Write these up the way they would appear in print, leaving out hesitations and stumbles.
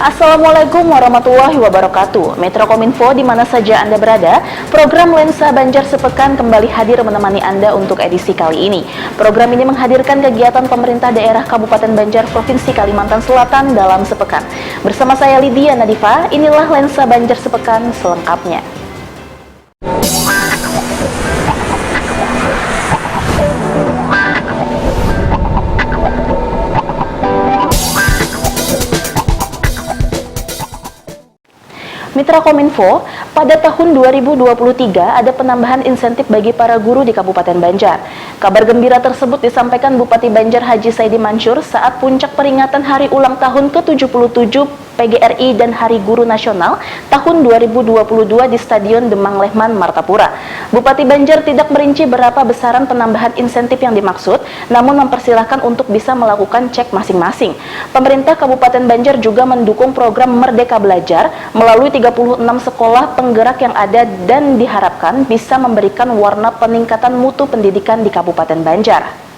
Assalamualaikum warahmatullahi wabarakatuh. Metrokominfo di mana saja Anda berada, program Lensa Banjar Sepekan kembali hadir menemani Anda untuk edisi kali ini. Program ini menghadirkan kegiatan pemerintah daerah Kabupaten Banjar Provinsi Kalimantan Selatan dalam sepekan. Bersama saya Lydia Nadifa, inilah Lensa Banjar Sepekan selengkapnya. Mitra Kominfo, pada tahun 2023 ada penambahan insentif bagi para guru di Kabupaten Banjar. Kabar gembira tersebut disampaikan Bupati Banjar Haji Saidi Mansur saat puncak peringatan hari ulang tahun ke-77 PGRI dan Hari Guru Nasional tahun 2022 di Stadion Demang Lehman, Martapura. Bupati Banjar tidak merinci berapa besaran penambahan insentif yang dimaksud, namun mempersilahkan untuk bisa melakukan cek masing-masing. Pemerintah Kabupaten Banjar juga mendukung program Merdeka Belajar melalui 36 sekolah penggerak yang ada dan diharapkan bisa memberikan warna peningkatan mutu pendidikan di Kabupaten Banjar.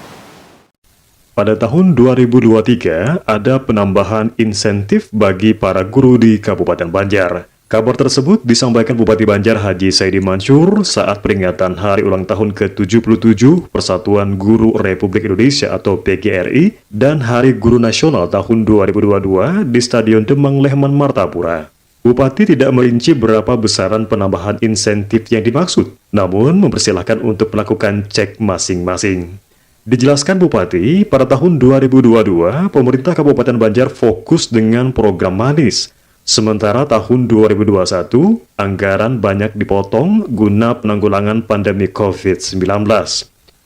Pada tahun 2023, ada penambahan insentif bagi para guru di Kabupaten Banjar. Kabar tersebut disampaikan Bupati Banjar Haji Saidi Mansur saat peringatan Hari Ulang Tahun ke-77 Persatuan Guru Republik Indonesia atau PGRI dan Hari Guru Nasional tahun 2022 di Stadion Demang Lehman, Martapura. Bupati tidak merinci berapa besaran penambahan insentif yang dimaksud, namun mempersilahkan untuk melakukan cek masing-masing. Dijelaskan Bupati, pada tahun 2022, pemerintah Kabupaten Banjar fokus dengan program manis. Sementara tahun 2021, anggaran banyak dipotong guna penanggulangan pandemi COVID-19.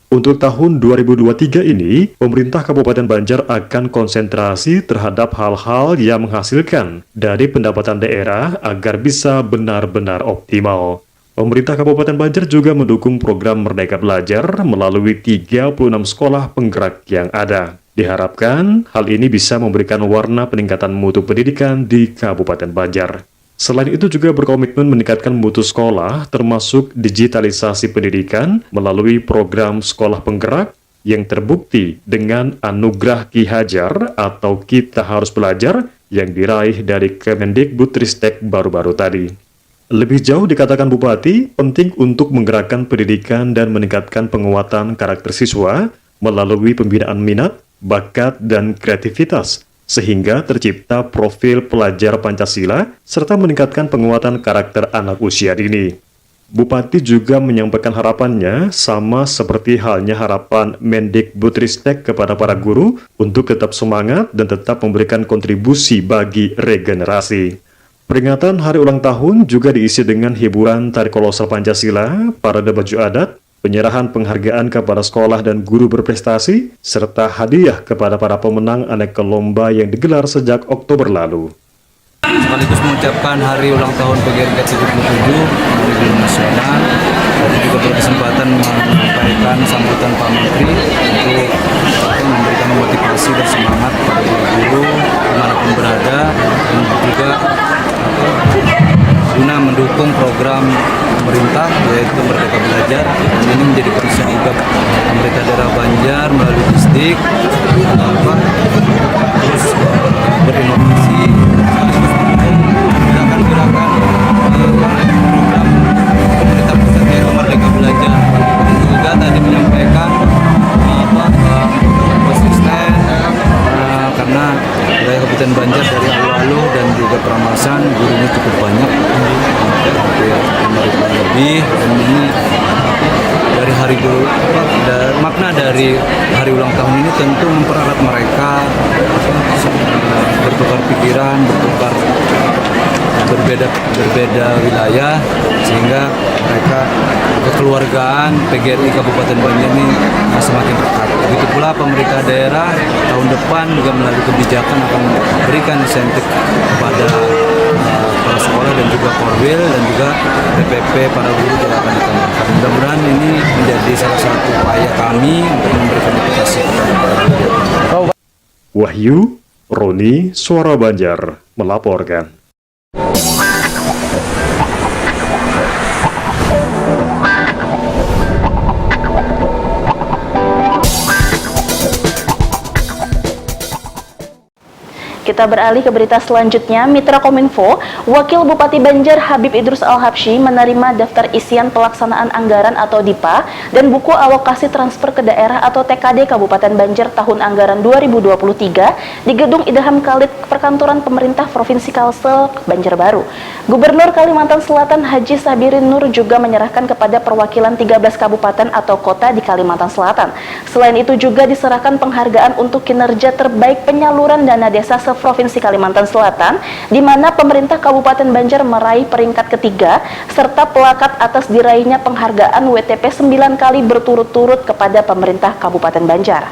Untuk tahun 2023 ini, pemerintah Kabupaten Banjar akan konsentrasi terhadap hal-hal yang menghasilkan dari pendapatan daerah agar bisa benar-benar optimal. Pemerintah Kabupaten Banjar juga mendukung program Merdeka Belajar melalui 36 sekolah penggerak yang ada. Diharapkan hal ini bisa memberikan warna peningkatan mutu pendidikan di Kabupaten Banjar. Selain itu juga berkomitmen meningkatkan mutu sekolah termasuk digitalisasi pendidikan melalui program sekolah penggerak yang terbukti dengan anugerah Ki Hajar atau Kita Harus Belajar yang diraih dari Kemendikbudristek baru-baru tadi. Lebih jauh dikatakan Bupati, penting untuk menggerakkan pendidikan dan meningkatkan penguatan karakter siswa melalui pembinaan minat, bakat, dan kreativitas, sehingga tercipta profil pelajar Pancasila serta meningkatkan penguatan karakter anak usia dini. Bupati juga menyampaikan harapannya sama seperti halnya harapan Mendikbudristek kepada para guru untuk tetap semangat dan tetap memberikan kontribusi bagi regenerasi. Peringatan Hari Ulang Tahun juga diisi dengan hiburan tari kolosal Pancasila, parade baju adat, penyerahan penghargaan kepada sekolah dan guru berprestasi, serta hadiah kepada para pemenang aneka lomba yang digelar sejak Oktober lalu. Sekaligus mengucapkan Hari Ulang Tahun PGRI ke-77 Hari Guru Nasional, dan juga berkesempatan menyampaikan sambutan Pak Menteri untuk memberikan motivasi dan semangat kepada guru dimanapun berada, dan juga guna mendukung program pemerintah yaitu Merdeka Belajar. Dan ini menjadi concern juga pemerintah daerah Banjar melalui distrik terus berinovasi gerakan-gerakan program pemerintah pusat yaitu Merdeka Belajar. Dan juga tadi menyampaikan konsisten karena wilayah Kabupaten Banjar dari Alu-Alu dan juga Peramasan gurunya cukup banyak, hampir 5.000 lebih, dan ini dari hari guru, makna dari hari ulang tahun ini tentu mempererat mereka bertukar pikiran, bertukar berbeda wilayah, sehingga mereka kekeluargaan PGRI Kabupaten Banjar ini semakin dekat. Begitu pula pemerintah daerah tahun depan juga melalui kebijakan akan memberikan insentif kepada para sekolah dan juga Korwil dan juga PPP para guru juga akan ditambahkan. Mudah-mudahan ini menjadi salah satu upaya kami untuk memberikan edukasi kepada para guru. Wahyu, Roni, Suara Banjar melaporkan. Kita beralih ke berita selanjutnya. Mitra Kominfo, Wakil Bupati Banjar Habib Idrus Al-Habsyi menerima daftar isian pelaksanaan anggaran atau DIPA dan buku alokasi transfer ke daerah atau TKD Kabupaten Banjar tahun anggaran 2023 di Gedung Idham Khalid Perkantoran Pemerintah Provinsi Kalsel, Banjarbaru. Gubernur Kalimantan Selatan Haji Sabirin Nur juga menyerahkan kepada perwakilan 13 kabupaten atau kota di Kalimantan Selatan. Selain itu juga diserahkan penghargaan untuk kinerja terbaik penyaluran dana desa se-Provinsi Kalimantan Selatan, di mana pemerintah Kabupaten Banjar meraih peringkat ketiga, serta pelakat atas diraihnya penghargaan WTP 9 kali berturut-turut kepada pemerintah Kabupaten Banjar.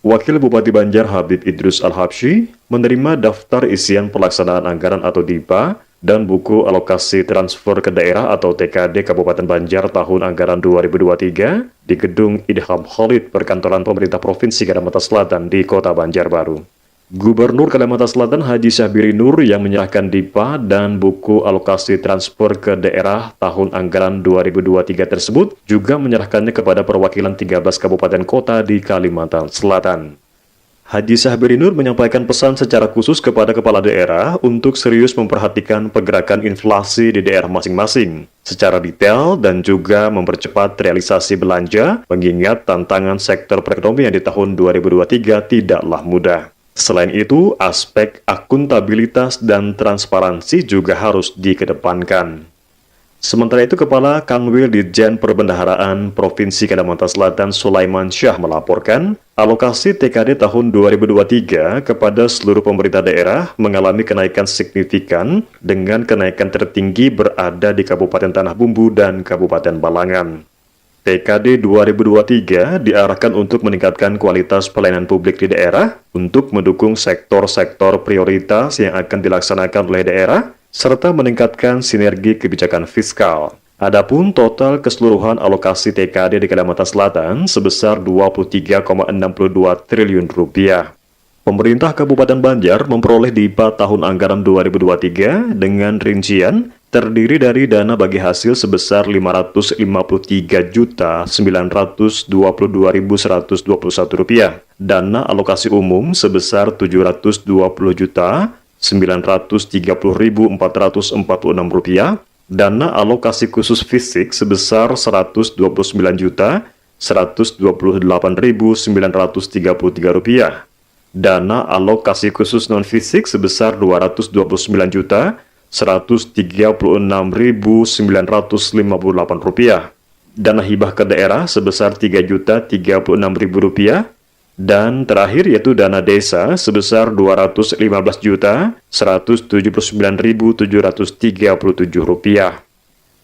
Wakil Bupati Banjar Habib Idrus Al-Habsyi menerima daftar isian pelaksanaan anggaran atau DIPA dan buku alokasi transfer ke daerah atau TKD Kabupaten Banjar tahun anggaran 2023 di Gedung Idham Khalid Perkantoran Pemerintah Provinsi Kalimantan Selatan di Kota Banjarbaru. Gubernur Kalimantan Selatan Haji Sabirin Nur yang menyerahkan DIPA dan buku alokasi transfer ke daerah tahun anggaran 2023 tersebut juga menyerahkannya kepada perwakilan 13 kabupaten kota di Kalimantan Selatan. Haji Sabirin Nur menyampaikan pesan secara khusus kepada kepala daerah untuk serius memperhatikan pergerakan inflasi di daerah masing-masing secara detail dan juga mempercepat realisasi belanja mengingat tantangan sektor perekonomian di tahun 2023 tidaklah mudah. Selain itu, aspek akuntabilitas dan transparansi juga harus dikedepankan. Sementara itu, Kepala Kanwil Ditjen Perbendaharaan Provinsi Kalimantan Selatan Sulaiman Syah melaporkan, alokasi TKD tahun 2023 kepada seluruh pemerintah daerah mengalami kenaikan signifikan dengan kenaikan tertinggi berada di Kabupaten Tanah Bumbu dan Kabupaten Balangan. TKD 2023 diarahkan untuk meningkatkan kualitas pelayanan publik di daerah untuk mendukung sektor-sektor prioritas yang akan dilaksanakan oleh daerah, serta meningkatkan sinergi kebijakan fiskal. Adapun total keseluruhan alokasi TKD di Kalimantan Selatan sebesar Rp23,62 triliun. Pemerintah Kabupaten Banjar memperoleh DIPA tahun anggaran 2023 dengan rincian terdiri dari dana bagi hasil sebesar Rp553.922.121, dana alokasi umum sebesar Rp720.930.446, dana alokasi khusus fisik sebesar Rp129.128.933, dana alokasi khusus non-fisik sebesar Rp212.136.958, dana hibah ke daerah sebesar Rp3.036.000, dan terakhir yaitu dana desa sebesar Rp215.179.737.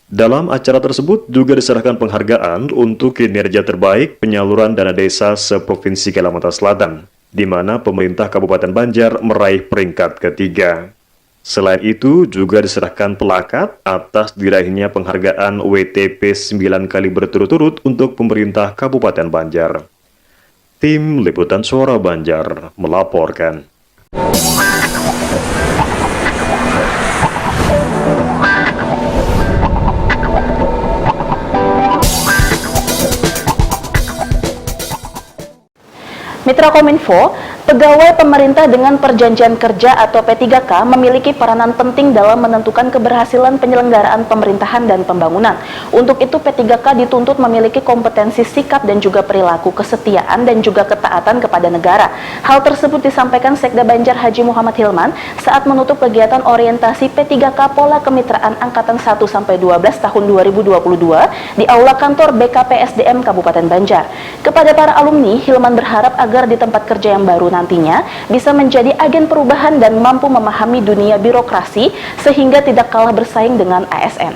Dalam acara tersebut juga diserahkan penghargaan untuk kinerja terbaik penyaluran dana desa se-Provinsi Kalimantan Selatan, di mana pemerintah Kabupaten Banjar meraih peringkat ketiga. Selain itu, juga diserahkan pelakat atas diraihnya penghargaan WTP 9 kali berturut-turut untuk pemerintah Kabupaten Banjar. Tim Liputan Suara Banjar melaporkan. Mitra Kominfo, pegawai pemerintah dengan perjanjian kerja atau P3K memiliki peranan penting dalam menentukan keberhasilan penyelenggaraan pemerintahan dan pembangunan. Untuk itu P3K dituntut memiliki kompetensi sikap dan juga perilaku kesetiaan dan juga ketaatan kepada negara. Hal tersebut disampaikan Sekda Banjar Haji Muhammad Hilman saat menutup kegiatan orientasi P3K Pola Kemitraan Angkatan 1-12 tahun 2022 di Aula Kantor BKPSDM Kabupaten Banjar. Kepada para alumni, Hilman berharap agar di tempat kerja yang baru nantinya bisa menjadi agen perubahan dan mampu memahami dunia birokrasi sehingga tidak kalah bersaing dengan ASN.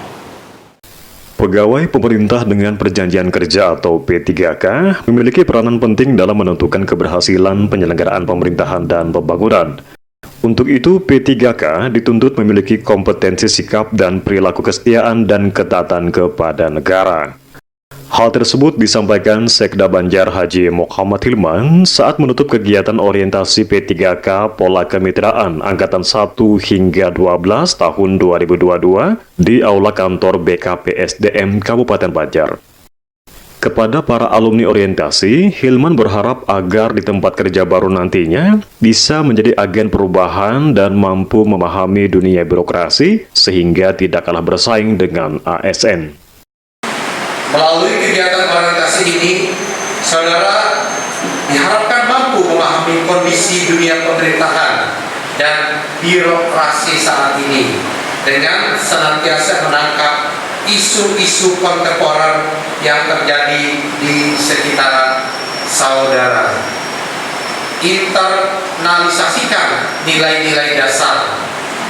Pegawai pemerintah dengan perjanjian kerja atau P3K memiliki peranan penting dalam menentukan keberhasilan penyelenggaraan pemerintahan dan pembangunan. Untuk itu, P3K dituntut memiliki kompetensi sikap dan perilaku kesetiaan dan ketaatan kepada negara. Hal tersebut disampaikan Sekda Banjar Haji Muhammad Hilman saat menutup kegiatan orientasi P3K Pola Kemitraan Angkatan 1 hingga 12 tahun 2022 di Aula Kantor BKPSDM Kabupaten Banjar. Kepada para alumni orientasi, Hilman berharap agar di tempat kerja baru nantinya bisa menjadi agen perubahan dan mampu memahami dunia birokrasi sehingga tidak kalah bersaing dengan ASN. Melalui kegiatan orientasi ini, saudara diharapkan mampu memahami kondisi dunia pemerintahan dan birokrasi saat ini dengan senantiasa menangkap isu-isu kontemporer yang terjadi di sekitaran saudara. Internalisasikan nilai-nilai dasar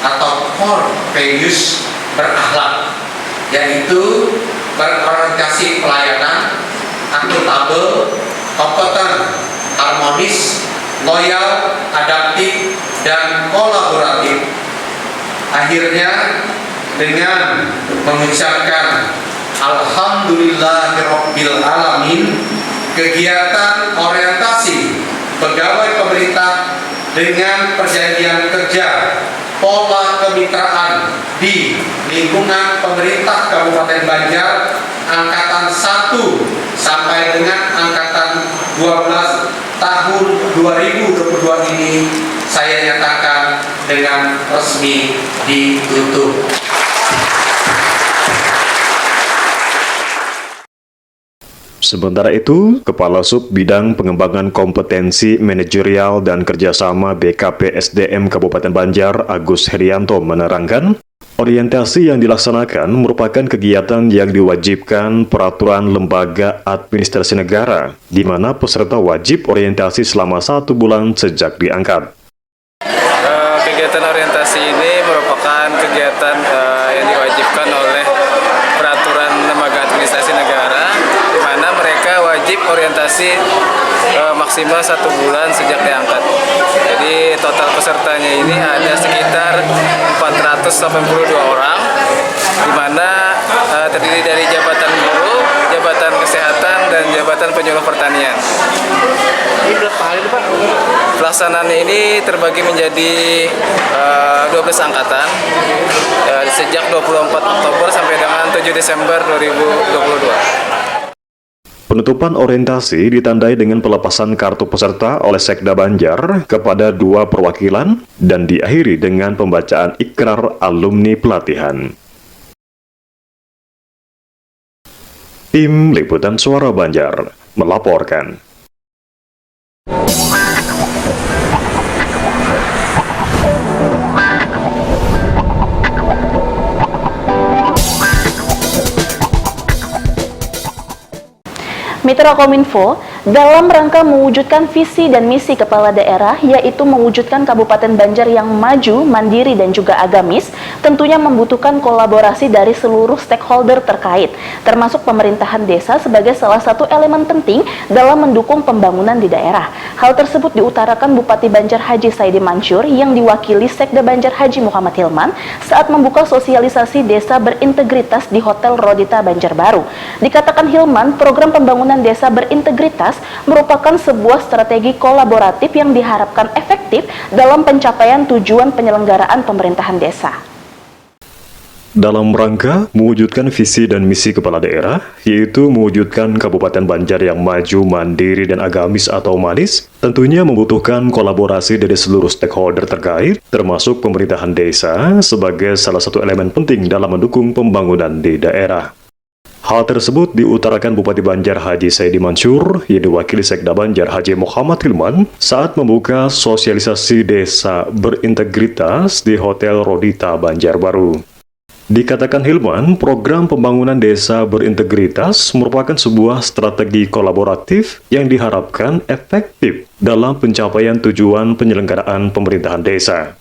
atau core values berakhlak, yaitu berorientasi pelayanan, akuntabel, kompeten, harmonis, loyal, adaptif, dan kolaboratif. Akhirnya, dengan mengucapkan Alhamdulillahirabbil alamin, kegiatan orientasi pegawai pemerintah dengan perjanjian kerja pola kemitraan di lingkungan pemerintah Kabupaten Banjar angkatan 1 sampai dengan angkatan 12 tahun 2022 ini saya nyatakan dengan resmi ditutup. Sementara itu, Kepala Sub Bidang Pengembangan Kompetensi Manajerial dan Kerjasama BKP SDM Kabupaten Banjar, Agus Herianto menerangkan, orientasi yang dilaksanakan merupakan kegiatan yang diwajibkan peraturan lembaga administrasi negara, di mana peserta wajib orientasi selama 1 bulan sejak diangkat. Kegiatan orientasi ini merupakan kegiatan yang diwajibkan oleh peraturan lembaga administrasi negara, di mana mereka wajib orientasi maksimal 1 bulan sejak diangkat. Jadi total pesertanya ini ada sekitar 482 orang, di mana terdiri dari jabatan guru, jabatan kesehatan, dan jabatan penyuluh pertanian. Ini berapa hari Pak? Pelaksanaan ini terbagi menjadi 12 angkatan sejak 24 Oktober sampai dengan 7 Desember 2022. Penutupan orientasi ditandai dengan pelepasan kartu peserta oleh Sekda Banjar kepada 2 perwakilan dan diakhiri dengan pembacaan ikrar alumni pelatihan. Tim Liputan Suara Banjar melaporkan. Mitra Kominfo, dalam rangka mewujudkan visi dan misi kepala daerah, yaitu mewujudkan Kabupaten Banjar yang maju, mandiri, dan juga agamis, tentunya membutuhkan kolaborasi dari seluruh stakeholder terkait, termasuk pemerintahan desa sebagai salah satu elemen penting dalam mendukung pembangunan di daerah. Hal tersebut diutarakan Bupati Banjar Haji Saidi Mansur yang diwakili Sekda Banjar Haji Muhammad Hilman saat membuka sosialisasi desa berintegritas di Hotel Rodita Banjarbaru. Dikatakan Hilman, program pembangunan desa berintegritas merupakan sebuah strategi kolaboratif yang diharapkan efektif dalam pencapaian tujuan penyelenggaraan pemerintahan desa. Dalam rangka mewujudkan visi dan misi kepala daerah, yaitu mewujudkan Kabupaten Banjar yang maju, mandiri, dan agamis atau manis, tentunya membutuhkan kolaborasi dari seluruh stakeholder terkait, termasuk pemerintahan desa sebagai salah satu elemen penting dalam mendukung pembangunan di daerah. Hal tersebut diutarakan Bupati Banjar Haji Saidi Mansur yang diwakili Sekda Banjar Haji Muhammad Hilman saat membuka sosialisasi desa berintegritas di Hotel Rodita Banjarbaru. Dikatakan Hilman, program pembangunan desa berintegritas merupakan sebuah strategi kolaboratif yang diharapkan efektif dalam pencapaian tujuan penyelenggaraan pemerintahan desa.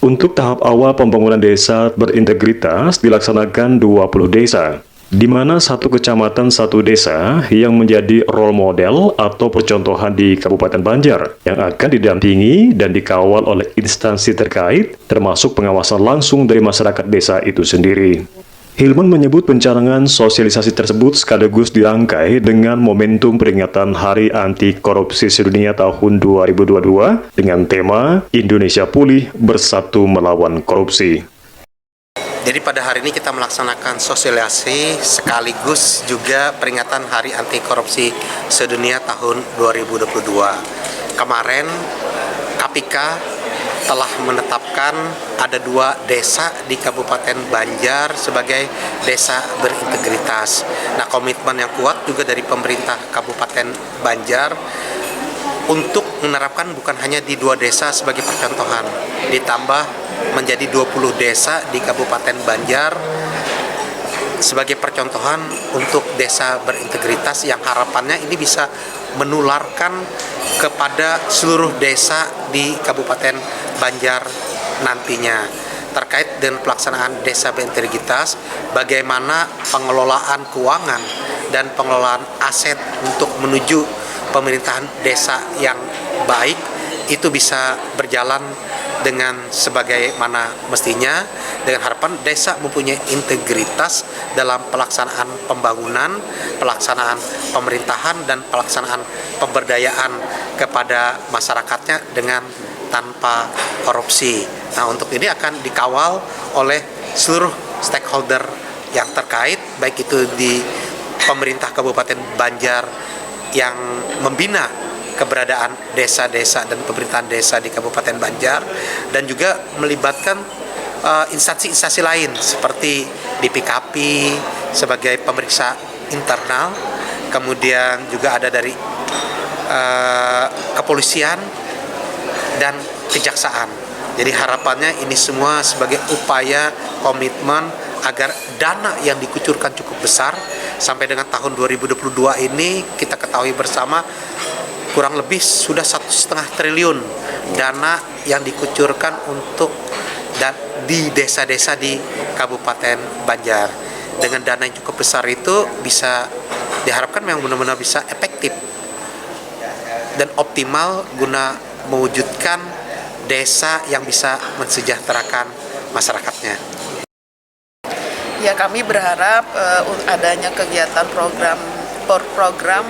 Untuk tahap awal pembangunan desa berintegritas dilaksanakan 20 desa, di mana 1 kecamatan 1 desa yang menjadi role model atau percontohan di Kabupaten Banjar yang akan didampingi dan dikawal oleh instansi terkait, termasuk pengawasan langsung dari masyarakat desa itu sendiri. Hilman menyebut pencanangan sosialisasi tersebut sekaligus dirangkai dengan momentum peringatan Hari Anti Korupsi Sedunia tahun 2022 dengan tema Indonesia Pulih Bersatu Melawan Korupsi. Jadi pada hari ini kita melaksanakan sosialisasi sekaligus juga peringatan Hari Anti Korupsi Sedunia tahun 2022. Kemarin KPK telah menetapkan ada 2 desa di Kabupaten Banjar sebagai desa berintegritas. Nah, komitmen yang kuat juga dari pemerintah Kabupaten Banjar untuk menerapkan bukan hanya di 2 desa sebagai percontohan, ditambah menjadi 20 desa di Kabupaten Banjar sebagai percontohan untuk desa berintegritas yang harapannya ini bisa menularkan kepada seluruh desa di Kabupaten Banjar nantinya. Terkait dengan pelaksanaan desa berintegritas, bagaimana pengelolaan keuangan dan pengelolaan aset untuk menuju pemerintahan desa yang baik itu bisa berjalan dengan sebagaimana mestinya, dengan harapan desa mempunyai integritas dalam pelaksanaan pembangunan, pelaksanaan pemerintahan, dan pelaksanaan pemberdayaan kepada masyarakatnya dengan tanpa korupsi. Nah, untuk ini akan dikawal oleh seluruh stakeholder yang terkait, baik itu di pemerintah Kabupaten Banjar yang membina keberadaan desa-desa dan pemerintahan desa di Kabupaten Banjar, dan juga melibatkan instansi-instansi lain seperti DPKP sebagai pemeriksa internal, kemudian juga ada dari kepolisian dan kejaksaan. Jadi harapannya ini semua sebagai upaya komitmen agar dana yang dikucurkan cukup besar sampai dengan tahun 2022 ini kita ketahui bersama kurang lebih sudah 1,5 triliun dana yang dikucurkan untuk di desa-desa di Kabupaten Banjar. Dengan dana yang cukup besar itu bisa diharapkan memang benar-benar bisa efektif dan optimal guna mewujudkan desa yang bisa mensejahterakan masyarakatnya. Ya, kami berharap adanya kegiatan program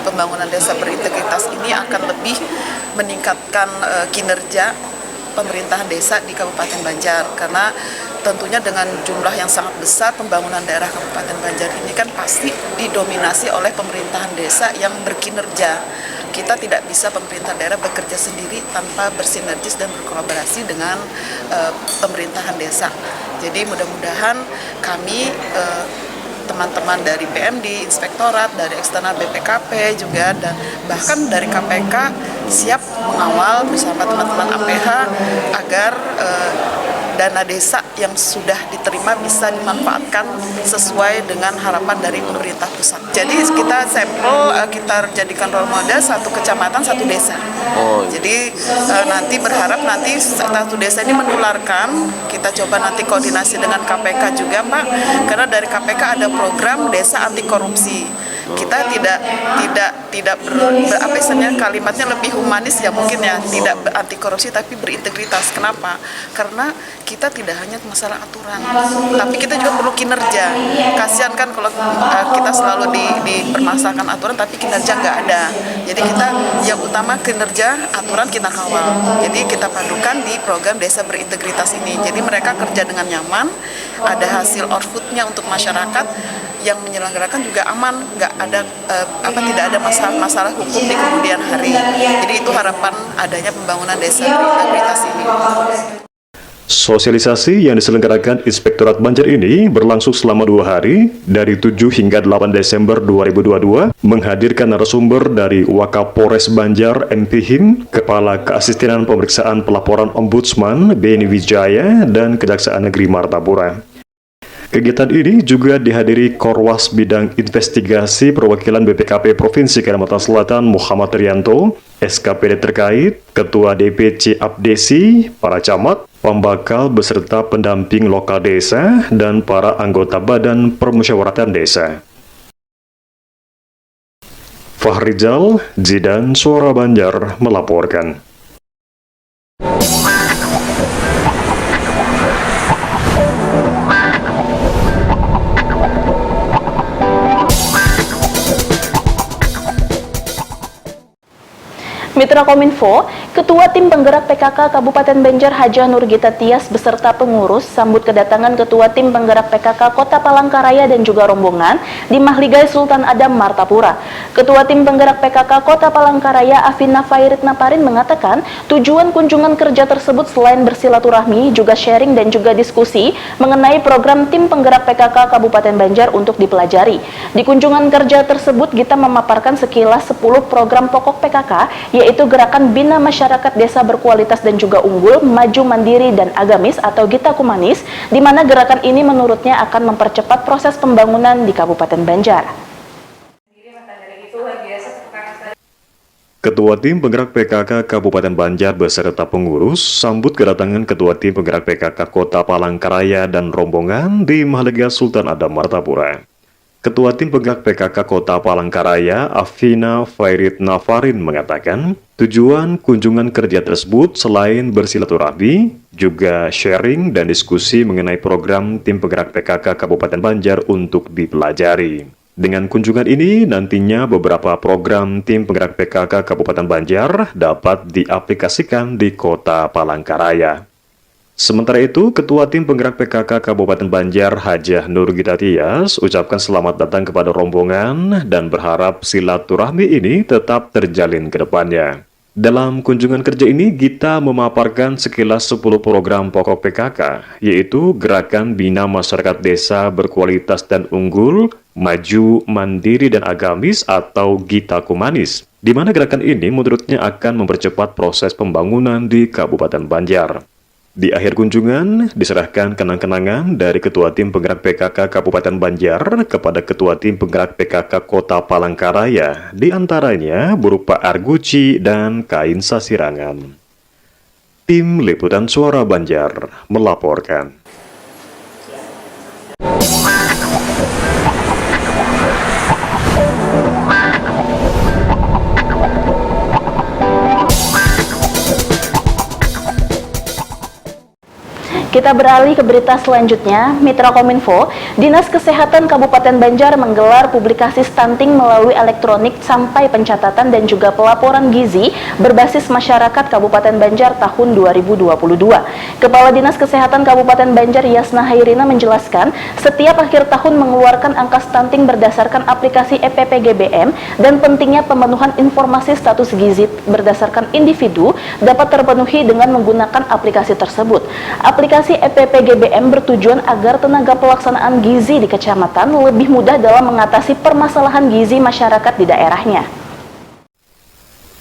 pembangunan desa berintegritas ini akan lebih meningkatkan kinerja pemerintahan desa di Kabupaten Banjar, karena tentunya dengan jumlah yang sangat besar pembangunan daerah Kabupaten Banjar ini kan pasti didominasi oleh pemerintahan desa yang berkinerja. Kita tidak bisa pemerintah daerah bekerja sendiri tanpa bersinergis dan berkolaborasi dengan pemerintahan desa. Jadi mudah-mudahan kami teman-teman dari PMD, Inspektorat, dari eksternal BPKP juga, dan bahkan dari KPK siap mengawal bersama teman-teman APH agar dana desa yang sudah diterima bisa dimanfaatkan sesuai dengan harapan dari pemerintah pusat. Jadi kita sampel, kita jadikan role model 1 kecamatan 1 desa. Jadi nanti berharap nanti 1 desa ini menularkan. Kita coba nanti koordinasi dengan KPK juga, Pak, karena dari KPK ada program desa anti korupsi. Kita tidak apa istilahnya, kalimatnya lebih humanis ya mungkin ya, tidak anti korupsi tapi berintegritas. Kenapa? Karena kita tidak hanya masalah aturan, tapi kita juga perlu kinerja. Kasihan kan kalau kita selalu dipermasalahkan aturan tapi kinerja nggak ada. Jadi kita yang utama kinerja, aturan kita kawal. Jadi kita padukan di program desa berintegritas ini. Jadi mereka kerja dengan nyaman, ada hasil outputnya untuk masyarakat, yang menyelenggarakan juga aman, nggak ada tidak ada masalah hukum di kemudian hari. Jadi itu harapan adanya pembangunan desa berintegritas ini. Sosialisasi yang diselenggarakan Inspektorat Banjar ini berlangsung selama 2 hari, dari 7 hingga 8 Desember 2022, menghadirkan narasumber dari Wakapolres Banjar MP Him, Kepala Keasistenan Pemeriksaan Pelaporan Ombudsman Beni Wijaya, dan Kejaksaan Negeri Martapura. Kegiatan ini juga dihadiri Korwas Bidang Investigasi Perwakilan BPKP Provinsi Kalimantan Selatan Muhammad Rianto, SKPD terkait, Ketua DPC Abdesi, para camat, pembakal beserta pendamping lokal desa, dan para anggota Badan Permusyawaratan Desa. Fahrizal, Zidan Suara Banjar melaporkan. Mitra Kominfo, Ketua Tim Penggerak PKK Kabupaten Banjar Hajah Nurgita Tias beserta pengurus sambut kedatangan Ketua Tim Penggerak PKK Kota Palangkaraya dan juga rombongan di Mahligai Sultan Adam Martapura. Ketua Tim Penggerak PKK Kota Palangkaraya Afina Fairit Naparin mengatakan tujuan kunjungan kerja tersebut selain bersilaturahmi juga sharing dan juga diskusi mengenai program Tim Penggerak PKK Kabupaten Banjar untuk dipelajari. Di kunjungan kerja tersebut Gita memaparkan sekilas 10 program pokok PKK yaitu Gerakan Bina Masyarakat Desa Berkualitas dan juga Unggul, Maju Mandiri dan Agamis atau Gita Kumanis, di mana gerakan ini menurutnya akan mempercepat proses pembangunan di Kabupaten Banjar. Ketua Tim Penggerak PKK Kabupaten Banjar beserta pengurus sambut kedatangan Ketua Tim Penggerak PKK Kota Palangkaraya dan rombongan di Mahligai Sultan Adam Martapura. Ketua Tim Penggerak PKK Kota Palangkaraya, Afina Fairit Nafarin mengatakan, tujuan kunjungan kerja tersebut selain bersilaturahmi, juga sharing dan diskusi mengenai program Tim Penggerak PKK Kabupaten Banjar untuk dipelajari. Dengan kunjungan ini, nantinya beberapa program Tim Penggerak PKK Kabupaten Banjar dapat diaplikasikan di Kota Palangkaraya. Sementara itu, Ketua Tim Penggerak PKK Kabupaten Banjar Hajah Nurgita Tias ucapkan selamat datang kepada rombongan dan berharap silaturahmi ini tetap terjalin ke depannya. Dalam kunjungan kerja ini, Gita memaparkan sekilas 10 program pokok PKK, yaitu Gerakan Bina Masyarakat Desa Berkualitas dan Unggul, Maju, Mandiri, dan Agamis atau Gita Kumanis, di mana gerakan ini menurutnya akan mempercepat proses pembangunan di Kabupaten Banjar. Di akhir kunjungan, diserahkan kenang-kenangan dari Ketua Tim Penggerak PKK Kabupaten Banjar kepada Ketua Tim Penggerak PKK Kota Palangkaraya, di antaranya berupa arguci dan kain sasirangan. Tim Liputan Suara Banjar melaporkan. Kita beralih ke berita selanjutnya. Mitra Kominfo, Dinas Kesehatan Kabupaten Banjar menggelar publikasi stunting melalui elektronik sampai pencatatan dan juga pelaporan gizi berbasis masyarakat Kabupaten Banjar tahun 2022. Kepala Dinas Kesehatan Kabupaten Banjar Yasna Hairina menjelaskan, setiap akhir tahun mengeluarkan angka stunting berdasarkan aplikasi EPPGBM dan pentingnya pemenuhan informasi status gizi berdasarkan individu dapat terpenuhi dengan menggunakan aplikasi tersebut. Aplikasi EPPGBM bertujuan agar tenaga pelaksanaan gizi di kecamatan lebih mudah dalam mengatasi permasalahan gizi masyarakat di daerahnya.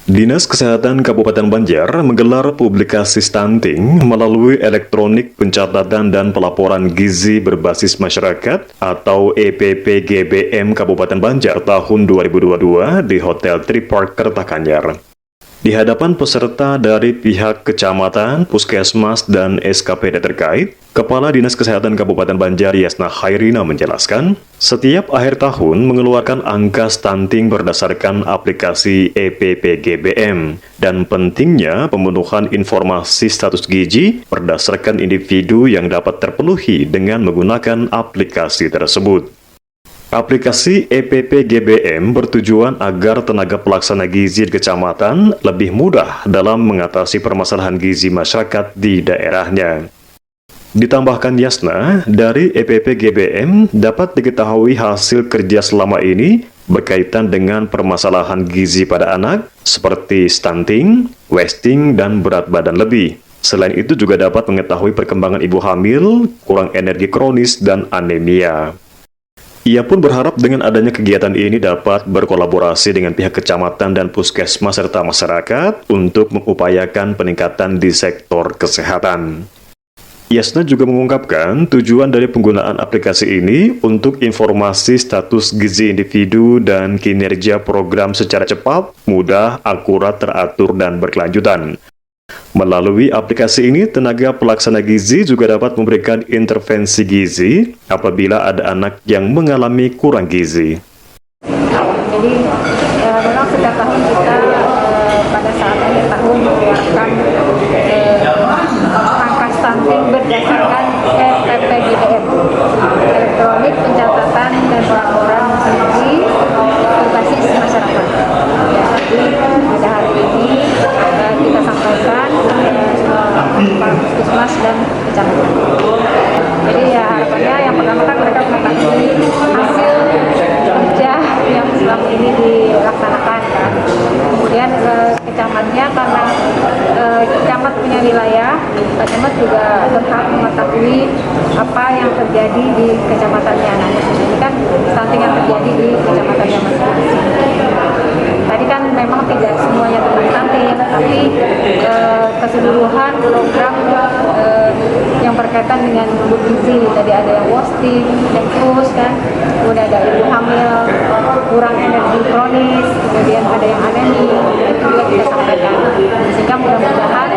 Dinas Kesehatan Kabupaten Banjar menggelar publikasi stunting melalui elektronik pencatatan dan pelaporan gizi berbasis masyarakat atau EPPGBM Kabupaten Banjar tahun 2022 di Hotel Tripark Kertakanyar. Di hadapan peserta dari pihak kecamatan, puskesmas, dan SKPD terkait, Kepala Dinas Kesehatan Kabupaten Banjar Yasna Hairina menjelaskan, setiap akhir tahun mengeluarkan angka stunting berdasarkan aplikasi EPPGBM dan pentingnya pemenuhan informasi status gizi berdasarkan individu yang dapat terpenuhi dengan menggunakan aplikasi tersebut. Aplikasi EPPGBM bertujuan agar tenaga pelaksana gizi di kecamatan lebih mudah dalam mengatasi permasalahan gizi masyarakat di daerahnya. Ditambahkan Yasna, dari EPPGBM dapat diketahui hasil kerja selama ini berkaitan dengan permasalahan gizi pada anak seperti stunting, wasting, dan berat badan lebih. Selain itu juga dapat mengetahui perkembangan ibu hamil, kurang energi kronis, dan anemia. Ia pun berharap dengan adanya kegiatan ini dapat berkolaborasi dengan pihak kecamatan dan puskesmas serta masyarakat untuk mengupayakan peningkatan di sektor kesehatan. Yasna juga mengungkapkan tujuan dari penggunaan aplikasi ini untuk informasi status gizi individu dan kinerja program secara cepat, mudah, akurat, teratur, dan berkelanjutan. Melalui aplikasi ini, tenaga pelaksana gizi juga dapat memberikan intervensi gizi apabila ada anak yang mengalami kurang gizi. Jadi memang setiap tahun kita pada saat akhir tahun mengeluarkan angka stunting berdasarkan EPPGBM, elektronik pencatatan dan pelaporan gizi berbasis masyarakat. Jadi pada hari ini Pak Camat juga berhak mengetahui apa yang terjadi di kecamatannya. Nah, ini kan stunting yang terjadi di kecamatannya masing-masing. Tadi kan memang tidak semuanya tentang stunting, tapi keseluruhan program yang berkaitan dengan gizi. Tadi ada yang wasting, infus kan, kemudian ada ibu hamil, kurang energi kronis, kemudian ada yang anemi, itu juga kita sampaikan. Sehingga mudah-mudahan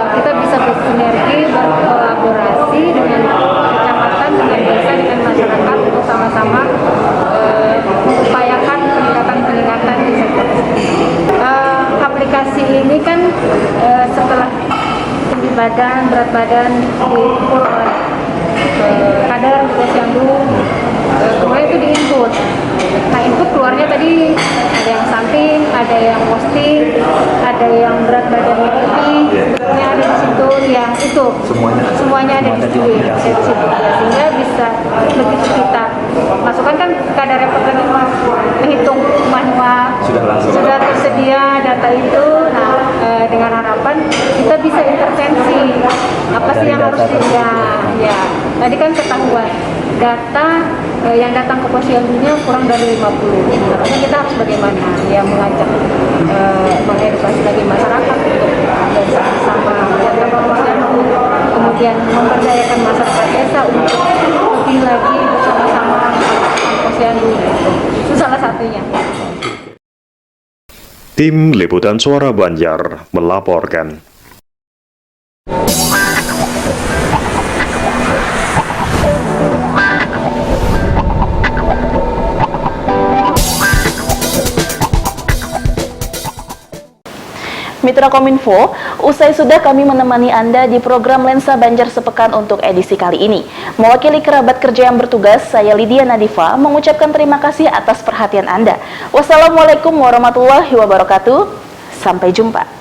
kita bisa bersinergi, berkolaborasi dengan kecamatan, dengan desa, dengan masyarakat untuk sama-sama mengupayakan peningkatan di sektor aplikasi ini kan setelah tinggi badan, berat badan diukur oleh kadar posyandu, kemudian itu diinput. Nah, input keluarnya tadi ada yang stunting, ada yang posting, ada yang berat badannya tinggi, sebetulnya ada di situ, yang itu semuanya ada di situ, sehingga bisa begitu kita masukkan kan kadar repot tadi menghitung manual, sudah tersedia data itu. Nah, dengan harapan kita bisa intervensi apa sih yang harus ya tadi kan ketahuan data yang datang ke posyandunya kurang dari 50. Artinya kita harus bagaimana ya mengajak mengedukasi lagi masyarakat untuk bersama menjaga posyandu, kemudian memberdayakan masyarakat desa untuk lebih lagi bersama-sama posyandu. Itu salah satunya. Tim Liputan Suara Banjar melaporkan. Mitra Kominfo, usai sudah kami menemani Anda di program Lensa Banjar Sepekan untuk edisi kali ini. Mewakili kerabat kerja yang bertugas, saya Lydia Nadifa mengucapkan terima kasih atas perhatian Anda. Wassalamualaikum warahmatullahi wabarakatuh. Sampai jumpa.